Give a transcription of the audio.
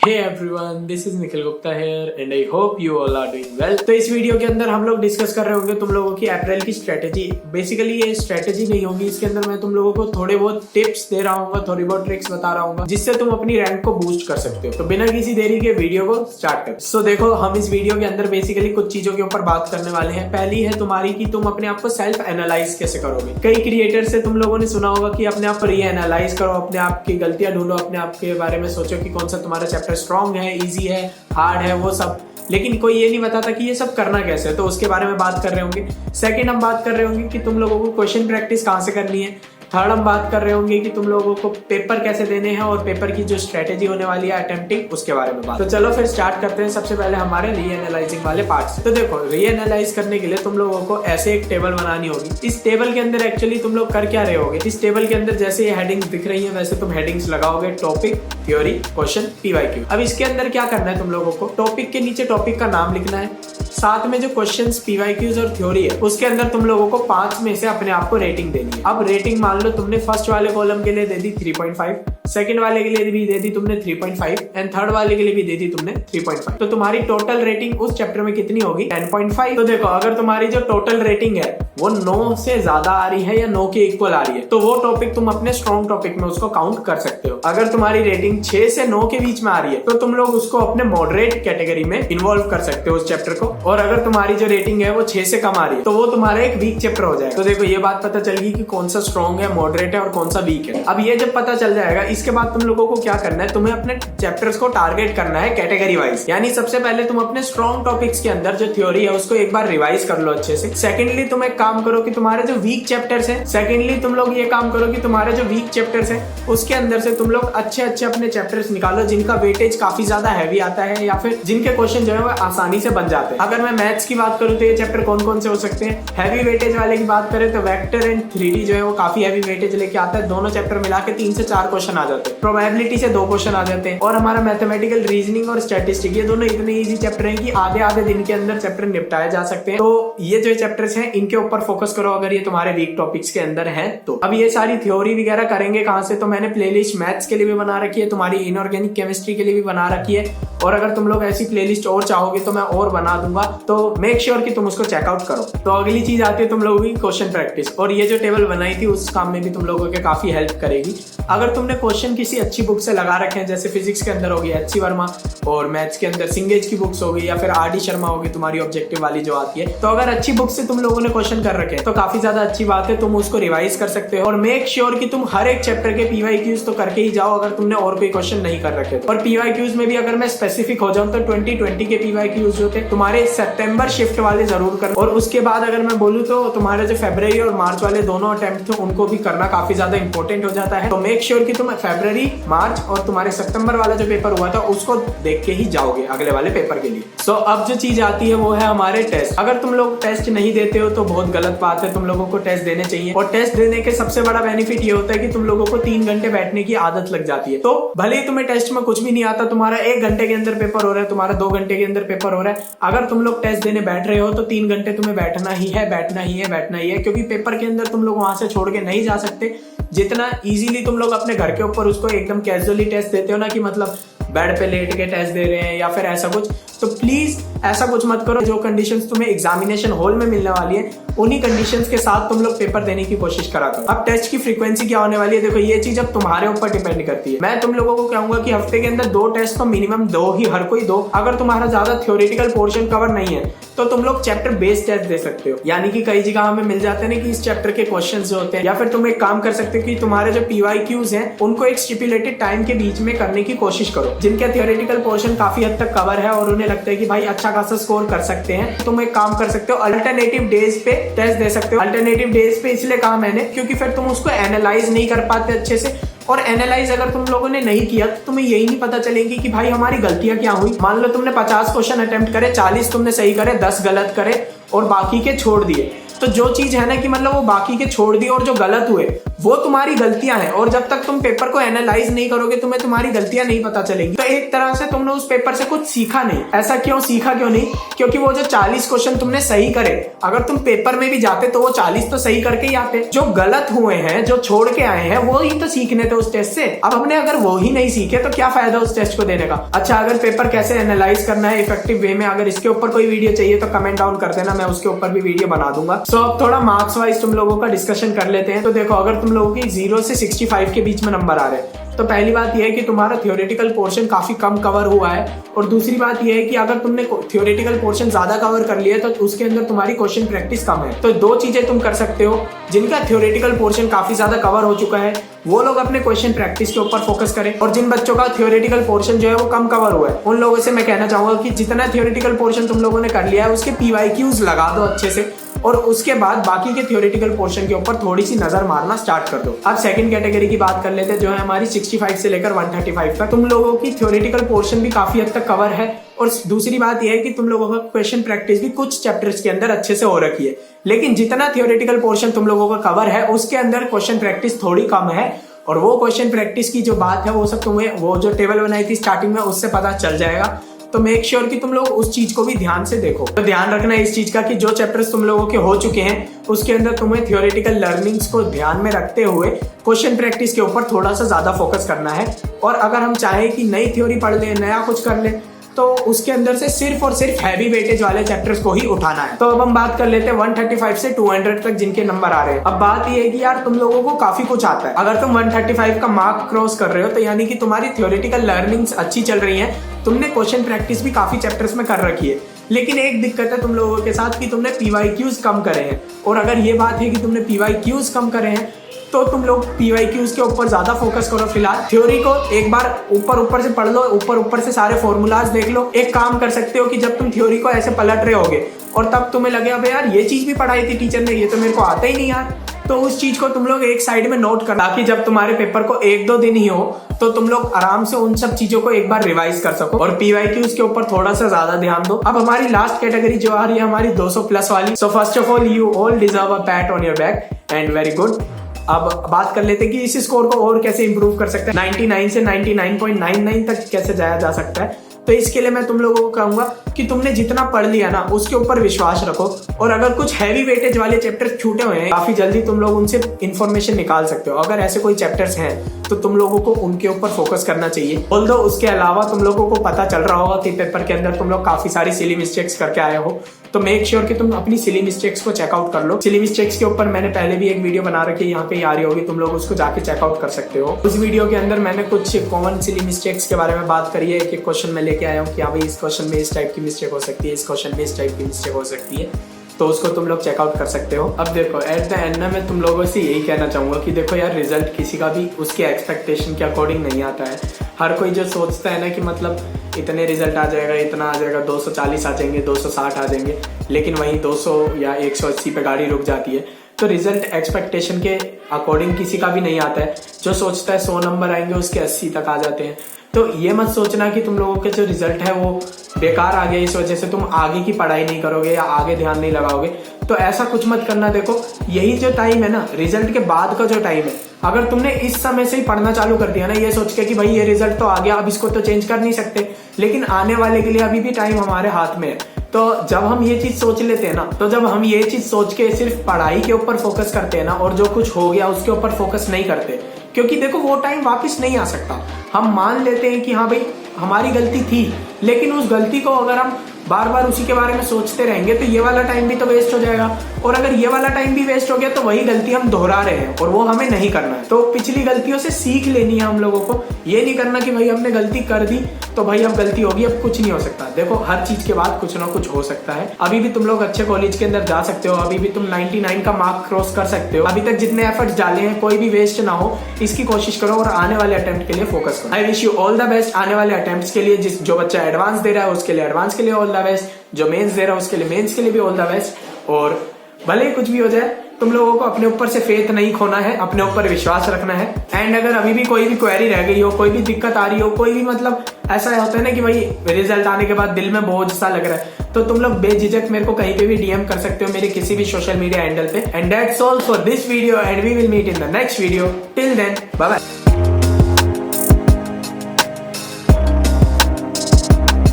Hey everyone, this is Nikhil Gupta here and I hope you all are doing well। तो इस video के अंदर हम लोग डिस्कस कर रहे होंगे तुम लोगों की अप्रैल की स्ट्रेटेजी। बेसिकली ये स्ट्रेटेजी नहीं होगी, इसके अंदर मैं तुम लोगों को थोड़े बहुत टिप्स दे रहा हूँ, थोड़ी बहुत ट्रिक्स बता रहा हूँ जिससे तुम अपनी रैंक को बूस्ट कर सकते हो। तो बिना किसी देरी के वीडियो को स्टार्ट कर। सो देखो, हम इस वीडियो के अंदर बेसिकली कुछ चीजों के ऊपर बात करने वाले हैं। पहली है तुम्हारी कि तुम अपने आप को सेल्फ एनालाइज कैसे करोगे। कई क्रिएटर से तुम लोगों ने सुना होगा कि अपने आप को री एनालाइज करो, अपने आप की गलतियां ढूंढो, अपने आप के बारे में सोचो कि कौन सा तुम्हारा चैप्टर स्ट्रॉन्ग है, इजी है, हार्ड है, वो सब। लेकिन कोई ये नहीं बताता कि ये सब करना कैसे है, तो उसके बारे में बात कर रहे होंगे। सेकंड हम बात कर रहे होंगे कि तुम लोगों को क्वेश्चन प्रैक्टिस कहाँ से करनी है। थर्ड हम बात कर रहे होंगे कि तुम लोगों को पेपर कैसे देने हैं और पेपर की जो स्ट्रेटेजी होने वाली है अटेम्प्टिंग, उसके बारे में बात। तो चलो फिर स्टार्ट करते हैं सबसे पहले हमारे री एनालाइजिंग वाले पार्ट से। तो देखो, री एनालाइज करने के लिए तुम लोगों को ऐसे एक टेबल बनानी होगी। इस टेबल के अंदर एक्चुअली तुम लोग कर क्या रहे होगे, इस टेबल के अंदर जैसे ये हेडिंग्स दिख रही है वैसे तुम हेडिंग्स लगाओगे, टॉपिक, थ्योरी, क्वेश्चन, पीवाईक्यू। अब इसके अंदर क्या करना है तुम लोगों को, टॉपिक के नीचे टॉपिक का नाम लिखना है, साथ में जो क्वेश्चंस, पीवाईक्यूज और थ्योरी है उसके अंदर तुम लोगों को 5 में से अपने आप को रेटिंग देनी है। अब रेटिंग मान लो तुमने फर्स्ट वाले कॉलम के लिए दे दी 3.5, सेकंड वाले के लिए भी दे दी तुमने 3.5 एंड थर्ड वाले के लिए भी दे दी तुमने 3.5। तो तुम्हारी टोटल रेटिंग उस चैप्टर में कितनी होगी, 10.5। तो देखो, अगर तुम्हारी जो टोटल रेटिंग है वो 9 से ज्यादा आ रही है या 9 के इक्वल आ रही है तो वो टॉपिक तुम अपने स्ट्रॉन्ग टॉपिक में उसको काउंट कर सकते हो। अगर तुम्हारी रेटिंग 6 से 9 के बीच में आ रही है तो तुम लोग उसको अपने मॉडरेट कैटेगरी में इन्वॉल्व कर सकते हो उस चैप्टर को। और अगर तुम्हारी जो रेटिंग है वो 6 से कम आ रही है तो वो तुम्हारा एक वीक चैप्टर हो जाएगा। तो देखो, ये बात पता चल गई कि कौन सा स्ट्रॉन्ग है, मॉडरेट है और कौन सा वीक है। अब ये जब पता चल जाएगा, इसके बाद तुम लोगों को क्या करना है, तुम्हें अपने चैप्टर्स को टारगेट करना है कैटेगरी वाइज। यानी सबसे पहले तुम अपने स्ट्रॉन्ग टॉपिक्स के अंदर जो थ्योरी है उसको एक बार रिवाइज कर लो अच्छे से। सेकेंडली तुम एक काम करो कि तुम्हारे जो वीक चैप्टर्स हैं, सेकेंडली तुम लोग ये काम करो कि तुम्हारे जो वीक चैप्टर्स हैं उसके अंदर से तुम लोग अच्छे अच्छे अपने चैप्टर्स निकालो जिनका वेटेज काफी ज्यादा हैवी आता है या फिर जिनके क्वेश्चन जो है वो आसानी से बन जाते हैं। अगर मैं मैथ्स की बात करूं तो ये चैप्टर कौन कौन से हो सकते हैं। हैवी वेटेज वाले की बात करें तो वेक्टर एंड 3D जो है वो काफी हैवी वेटेज लेके आता है। दोनों चैप्टर मिला के 3 से 4 क्वेश्चन आ जाते हैं, प्रोबेबिलिटी से 2 क्वेश्चन आ जाते हैं और हमारा मैथमेटिकल रीजनिंग और स्टैटिस्टिक, ये दोनों इतने इजी चैप्टर हैं कि आधे आधे दिन के अंदर चैप्टर निपटाए जा सकते हैं। तो ये जो चैप्टर्स हैं इनके ऊपर फोकस करो अगर ये तुम्हारे वीक टॉपिक्स के अंदर हैं तो। अब ये सारी थ्योरी वगैरह करेंगे कहां से, तो मैंने प्लेलिस्ट मैथ्स के लिए भी बना रखी है, तुम्हारी इनऑर्गेनिक केमिस्ट्री के लिए भी बना रखी है और अगर तुम लोग ऐसी प्लेलिस्ट और चाहोगे तो मैं और बना दूंगा, तो मेक श्योर कि तुम उसको चेकआउट करो। तो अगली चीज आती है तुम लोगों की क्वेश्चन प्रैक्टिस, और ये जो टेबल बनाई थी उस काम में भी तुम लोगों के काफी हेल्प करेगी। अगर तुमने क्वेश्चन किसी अच्छी बुक से लगा रखे हैं, जैसे फिजिक्स के अंदर होगी एच.सी. वर्मा और मैथ्स के अंदर सिंगेज की बुक्स होगी या फिर आर.डी. शर्मा होगी तुम्हारी ऑब्जेक्टिव वाली जो आती है, तो अगर अच्छी बुक से तुम लोगों ने क्वेश्चन कर रखे हैं तो काफी ज्यादा अच्छी बात है, तुम उसको रिवाइज कर सकते हो। और मेक श्योर कि तुम हर एक चैप्टर के पीवाईक्यूज तो करके ही जाओ अगर तुमने और कोई क्वेश्चन नहीं कर रखे। और पीवाईक्यूज में भी अगर मैं स्पेसिफिक हो जाऊं तो 2020 के पीवाईक्यूज जो थे तुम्हारे सितंबर शिफ्ट वाले जरूर करना। और उसके बाद अगर मैं बोलूं तो तुम्हारे जो फरवरी और मार्च वाले दोनों अटेम्प्ट थे उनको भी करना काफी ज्यादा इंपॉर्टेंट हो जाता है। तो मेक श्योर कि तुम फरवरी, मार्च और तुम्हारे सितंबर वाला जो पेपर हुआ था उसको देख के ही जाओगे अगले वाले पेपर के लिए। सो अब जो चीज आती है वो है हमारे टेस्ट। अगर तुम लोग टेस्ट नहीं देते हो तो बहुत गलत बात है, तुम लोगों को टेस्ट देने चाहिए। और टेस्ट देने के सबसे बड़ा बेनिफिट ये होता है कि तुम लोगों को 3 घंटे बैठने की आदत लग जाती है। तो भले ही तुम्हें टेस्ट में कुछ भी नहीं आता, तुम्हारा 1 घंटे के अंदर पेपर हो रहा है, तुम्हारा 2 घंटे के अंदर पेपर हो रहा है, अगर तुम लोग टेस्ट देने बैठ रहे हो तो 3 घंटे तुम्हें बैठना ही है, बैठना ही है, बैठना ही है, क्योंकि पेपर के अंदर तुम लोग वहां से छोड़ के नहीं जा सकते। जितना इजीली तुम लोग अपने घर के ऊपर उसको एकदम कैजुअली टेस्ट देते हो ना, कि मतलब बेड पे लेट के टेस्ट दे रहे हैं या फिर ऐसा कुछ, तो प्लीज ऐसा कुछ मत करो। जो कंडीशंस तुम्हें एग्जामिनेशन हॉल में मिलने वाली है उन्हीं कंडीशंस के साथ तुम लोग पेपर देने की कोशिश करा करो। अब टेस्ट की फ्रीक्वेंसी क्या होने वाली है, देखो ये चीज अब तुम्हारे ऊपर डिपेंड करती है। मैं तुम लोगों को कहूंगा कि हफ्ते के अंदर 2 टेस्ट तो मिनिमम दो ही, हर कोई दो। अगर तुम्हारा ज्यादा थ्योरेटिकल पोर्शन कवर नहीं है तो तुम लोग चैप्टर बेस्ड टेस्ट दे सकते हो। यानी कि कई जगह हमें मिल जाते हैं ना कि इस चैप्टर के क्वेश्चंस जो होते हैं, या फिर तुम एक काम कर सकते हो कि तुम्हारे जो पीवाईक्यूज हैं उनको एक स्टिपुलेटेड टाइम के बीच में करने की कोशिश करो। जिनके थ्योरेटिकल पोर्शन काफी हद तक कवर है और उन्हें लगता है कि भाई अच्छा खासा स्कोर कर सकते हैं, तुम एक काम कर सकते हो, अल्टरनेटिव डेज पे टेस्ट दे सकते हो। अल्टरनेटिव डेज पे इसलिए कहा मैंने क्योंकि फिर तुम उसको एनालाइज नहीं कर पाते अच्छे से, और एनालाइज अगर तुम लोगों ने नहीं किया तो तुम्हें यही नहीं पता चलेगी कि भाई हमारी गलतियां क्या हुई। मान लो तुमने 50 क्वेश्चन अटेम्प्ट करे, 40 तुमने सही करे, 10 गलत करे और बाकी के छोड़ दिए। तो जो चीज है ना कि मतलब वो बाकी के छोड़ दिए और जो गलत हुए वो तुम्हारी गलतियां हैं, और जब तक तुम पेपर को एनालाइज नहीं करोगे तुम्हें तुम्हारी गलतियां नहीं पता चलेंगी। तो एक तरह से तुमने उस पेपर से कुछ सीखा नहीं। ऐसा क्यों सीखा, क्यों नहीं, क्योंकि वो जो 40 क्वेश्चन तुमने सही करे, अगर तुम पेपर में भी जाते तो वो 40 तो सही करके ही आते। जो गलत हुए हैं, जो छोड़ के आए हैं, वो ही तो सीखने थे उस टेस्ट से। अब हमने अगर वो ही नहीं सीखे तो क्या फायदा उस टेस्ट को देने का। अच्छा, अगर पेपर कैसे एनालाइज करना है इफेक्टिव वे में, अगर इसके ऊपर कोई वीडियो चाहिए तो कमेंट डाउन कर देना, मैं उसके ऊपर भी वीडियो बना दूंगा। सो अब थोड़ा मार्क्स वाइज तुम लोगों का डिस्कशन कर लेते हैं। तो देखो, अगर तुम लोगों की 0 से 65 के बीच में नंबर आ रहे हैं तो पहली बात यह है कि तुम्हारा थ्योरेटिकल पोर्शन काफी कम कवर हुआ है, और दूसरी बात यह है कि अगर तुमने थ्योरेटिकल पोर्शन ज्यादा कवर कर लिया तो उसके अंदर तुम्हारी क्वेश्चन प्रैक्टिस कम है। तो दो चीजें तुम कर सकते हो। जिनका थ्योरेटिकल पोर्शन काफी ज्यादा कवर हो चुका है वो लोग अपने क्वेश्चन प्रैक्टिस के ऊपर फोकस करें, और जिन बच्चों का थ्योरेटिकल पोर्शन जो है वो कम कवर हुआ है उन लोगों से मैं कहना चाहूंगा कि जितना थ्योरेटिकल पोर्शन तुम लोगों ने कर लिया है उसके PYQs लगा दो अच्छे से, और उसके बाद बाकी के थ्योरेटिकल पोर्शन के ऊपर थोड़ी सी नजर मारना स्टार्ट कर दो। अब सेकंड कैटेगरी की बात कर लेते हैं, जो है हमारी 65 से लेकर 135 तक। तुम लोगों की थ्योरेटिकल पोर्शन भी काफी हद तक कवर है, और दूसरी बात यह है कि तुम लोगों का क्वेश्चन प्रैक्टिस भी कुछ चैप्टर्स के अंदर अच्छे से हो रखी है। लेकिन जितना थ्योरेटिकल पोर्शन तुम लोगों का कवर है उसके अंदर क्वेश्चन प्रैक्टिस थोड़ी कम है, और वो क्वेश्चन प्रैक्टिस की जो बात है वो सब तुम्हें वो जो टेबल बनाई थी स्टार्टिंग में उससे पता चल जाएगा। तो मेक श्योर कि तुम लोग उस चीज को भी ध्यान से देखो। तो ध्यान रखना है इस चीज का कि जो चैप्टर्स तुम लोगों के हो चुके हैं उसके अंदर तुम्हें थ्योरेटिकल लर्निंग्स को ध्यान में रखते हुए क्वेश्चन प्रैक्टिस के ऊपर थोड़ा सा ज्यादा फोकस करना है। और अगर हम चाहें कि नई थ्योरी पढ़ ले, नया कुछ कर ले, तो उसके अंदर से सिर्फ और सिर्फ हैवी वेटेज वाले चैप्टर्स को ही उठाना है। तो अब हम बात कर लेते हैं 135 से 200 तक जिनके नंबर आ रहे हैं। अब बात ये है कि यार तुम लोगों को काफी कुछ आता है। अगर तुम 135 का मार्क क्रॉस कर रहे हो तो यानी कि तुम्हारी थ्योरेटिकल लर्निंग्स अच्छी चल रही है, तुमने क्वेश्चन प्रैक्टिस भी काफी चैप्टर्स में कर रखी है। लेकिन एक दिक्कत है तुम लोगों के साथ कि तुमने PYQs कम करे हैं, और अगर ये बात है कि तुमने PYQs कम करे हैं तो तुम लोग PYQs के ऊपर ज्यादा फोकस करो। फिलहाल थ्योरी को एक बार ऊपर से पढ़ लो, ऊपर से सारे फॉर्मूलाज देख लो। एक काम कर सकते हो कि जब तुम थ्योरी को ऐसे पलट रहे होगे और तब तुम्हें लगे अबे यार ये चीज भी पढ़ाई थी टीचर ने, ये तो मेरे को आता ही नहीं यार, तो उस चीज को तुम लोग एक साइड में नोट कर, ताकि जब तुम्हारे पेपर को 1-2 दिन ही हो तो तुम लोग आराम से उन सब चीजों को एक बार रिवाइज कर सको, और PYQs के ऊपर थोड़ा सा ज्यादा ध्यान दो। अब हमारी लास्ट कैटेगरी जो आ रही है हमारी 200 प्लस वाली। So first of all you all deserve a PAT on your back and very good. अब बात कर लेते हैं कि इस स्कोर को और कैसे इंप्रूव कर सकते हैं, 99 से 99.99 तक कैसे जाया जा सकता है। तो इसके लिए मैं तुम लोगों को कहूंगा कि तुमने जितना पढ़ लिया ना उसके ऊपर विश्वास रखो, और अगर कुछ हैवी वेटेज वाले चैप्टर छूटे हुए हैं काफी जल्दी तुम लोग उनसे इंफॉर्मेशन निकाल सकते हो। अगर ऐसे कोई चैप्टर्स हैं तो तुम लोगों को उनके ऊपर फोकस करना चाहिए। ऑल्दो उसके अलावा तुम लोगों को पता चल रहा होगा कि पेपर के अंदर तुम लोग काफी सारी सिली मिस्टेक्स करके आए हो, तो मेक श्योर कि तुम अपनी सिली मिस्टेक्स को चेकआउट कर लो। सिली मिस्टेक्स के ऊपर मैंने पहले भी एक वीडियो बना रखी है, यहाँ पे आ रही होगी, तुम लोग उसको जाके चेकआउट कर सकते हो। उस वीडियो के अंदर मैंने कुछ कॉमन सिली मिस्टेक्स के बारे में बात करी है। एक क्वेश्चन में लेके आया हूँ कि हाँ भाई इस क्वेश्चन में इस टाइप की मिस्टेक हो सकती है, इस क्वेश्चन में इस टाइप की मिस्टेक हो सकती है, तो उसको तुम लोग चेकआउट कर सकते हो। अब देखो एट द एंड में मैं तुम लोगों से यही कहना चाहूंगा कि देखो यार रिजल्ट किसी का भी उसके एक्सपेक्टेशन के अकॉर्डिंग नहीं आता है। हर कोई जो सोचता है ना कि मतलब इतने रिजल्ट आ जाएगा, इतना आ जाएगा, 240 आ जाएंगे, 260 आ जाएंगे, लेकिन वहीं 200 या 180 पे गाड़ी रुक जाती है। तो रिजल्ट एक्सपेक्टेशन के अकॉर्डिंग किसी का भी नहीं आता है। जो सोचता है 100 नंबर आएंगे उसके 80 तक आ जाते हैं। तो ये मत सोचना कि तुम लोगों के जो रिजल्ट है वो बेकार आ गया, इस वजह से तुम आगे की पढ़ाई नहीं करोगे या आगे ध्यान नहीं लगाओगे। तो ऐसा कुछ मत करना। देखो यही जो टाइम है ना, रिजल्ट के बाद का जो टाइम है, अगर तुमने इस समय से ही पढ़ना चालू कर दिया ना, ये सोच के कि भाई ये रिजल्ट तो आ गया, अब इसको तो चेंज कर नहीं सकते, लेकिन आने वाले के लिए अभी भी टाइम हमारे हाथ में है। तो जब हम ये चीज सोच लेते हैं ना, तो जब हम ये चीज सोच के सिर्फ पढ़ाई के ऊपर फोकस करते हैं ना, और जो कुछ हो गया उसके ऊपर फोकस नहीं करते, क्योंकि देखो वो टाइम वापस नहीं आ सकता। हम मान लेते हैं कि हाँ भाई हमारी गलती थी, लेकिन उस गलती को अगर हम बार बार उसी के बारे में सोचते रहेंगे तो ये वाला टाइम भी तो वेस्ट हो जाएगा, और अगर ये वाला टाइम भी वेस्ट हो गया तो वही गलती हम दोहरा रहे हैं, और वो हमें नहीं करना है। तो पिछली गलतियों से सीख लेनी है हम लोगों को। ये नहीं करना कि भाई हमने गलती कर दी तो भाई अब गलती होगी, अब कुछ नहीं हो सकता। देखो हर चीज के बाद कुछ ना कुछ हो सकता है। अभी भी तुम लोग अच्छे कॉलेज के अंदर जा सकते हो, अभी भी तुम 99 का मार्क क्रॉस कर सकते हो। अभी तक जितने एफर्ट्स डाले हैं कोई भी वेस्ट ना हो, इसकी कोशिश करो और आने वाले अटेम्प्ट के लिए फोकस करो। I wish you all the best आने वाले अटेम्प्ट्स के लिए। जो बच्चा एडवांस दे रहा है उसके लिए एडवांस के लिए ऑल द बेस्ट, जो मेंस दे रहा है उसके लिए मेंस के लिए भी ऑल द बेस्ट। और भले ही कुछ भी हो जाए, तुम लोगों को अपने ऊपर से फेथ नहीं खोना है, अपने ऊपर विश्वास रखना है। एंड अगर अभी भी कोई भी क्वेरी रह गई हो, कोई भी दिक्कत आ रही हो, कोई भी मतलब ऐसा होता है ना कि भाई रिजल्ट आने के बाद दिल में बोझ सा लग रहा है, तो तुम लोग बेझिझक मेरे को कहीं पे भी डीएम कर सकते हो मेरे किसी भी सोशल मीडिया हैंडल पे। And that's all for this video and we will meet in the next video. Till then bye bye.